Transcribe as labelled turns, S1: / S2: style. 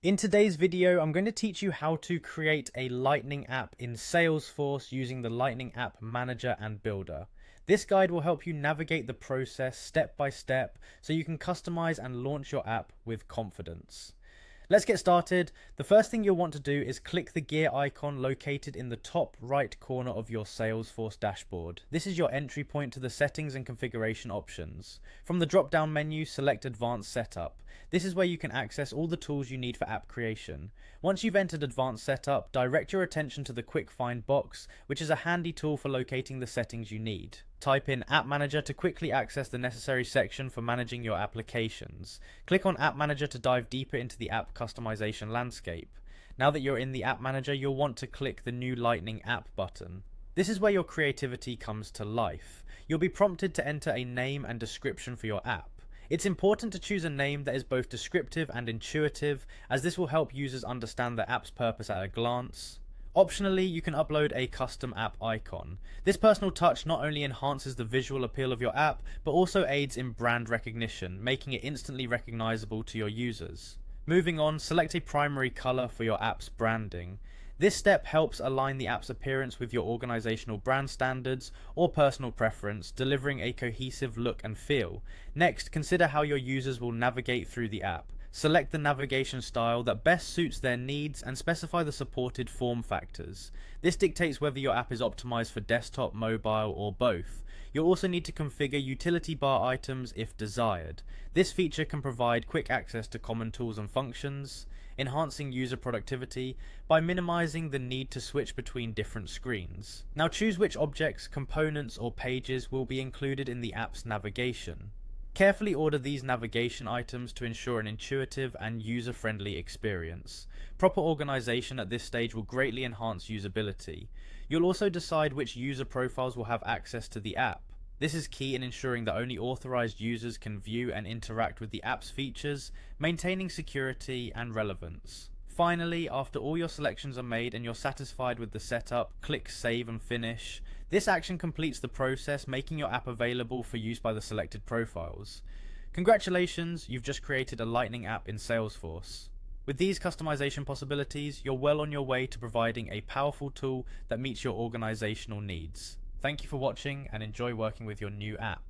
S1: In today's video, I'm going to teach you how to create a Lightning app in Salesforce using the Lightning App Manager and Builder. This guide will help you navigate the process step by step so you can customize and launch your app with confidence. Let's get started. The first thing you'll want to do is click the gear icon located in the top right corner of your Salesforce dashboard. This is your entry point to the settings and configuration options. From the drop-down menu, select Advanced Setup. This is where you can access all the tools you need for app creation. Once you've entered Advanced Setup, direct your attention to the Quick Find box, which is a handy tool for locating the settings you need. Type in App Manager to quickly access the necessary section for managing your applications. Click on App Manager to dive deeper into the app customization landscape. Now that you're in the App Manager, you'll want to click the new Lightning App button. This is where your creativity comes to life. You'll be prompted to enter a name and description for your app. It's important to choose a name that is both descriptive and intuitive, as this will help users understand the app's purpose at a glance. Optionally, you can upload a custom app icon. This personal touch not only enhances the visual appeal of your app, but also aids in brand recognition, making it instantly recognizable to your users. Moving on, select a primary color for your app's branding. This step helps align the app's appearance with your organizational brand standards or personal preference, delivering a cohesive look and feel. Next, consider how your users will navigate through the app. Select the navigation style that best suits their needs and specify the supported form factors. This dictates whether your app is optimized for desktop, mobile, or both. You'll also need to configure utility bar items if desired. This feature can provide quick access to common tools and functions, enhancing user productivity by minimizing the need to switch between different screens. Now choose which objects, components, or pages will be included in the app's navigation. Carefully order these navigation items to ensure an intuitive and user-friendly experience. Proper organization at this stage will greatly enhance usability. You'll also decide which user profiles will have access to the app. This is key in ensuring that only authorized users can view and interact with the app's features, maintaining security and relevance. Finally, after all your selections are made and you're satisfied with the setup, click Save and Finish. This action completes the process, making your app available for use by the selected profiles. Congratulations, you've just created a Lightning app in Salesforce. With these customization possibilities, you're well on your way to providing a powerful tool that meets your organizational needs. Thank you for watching and enjoy working with your new app.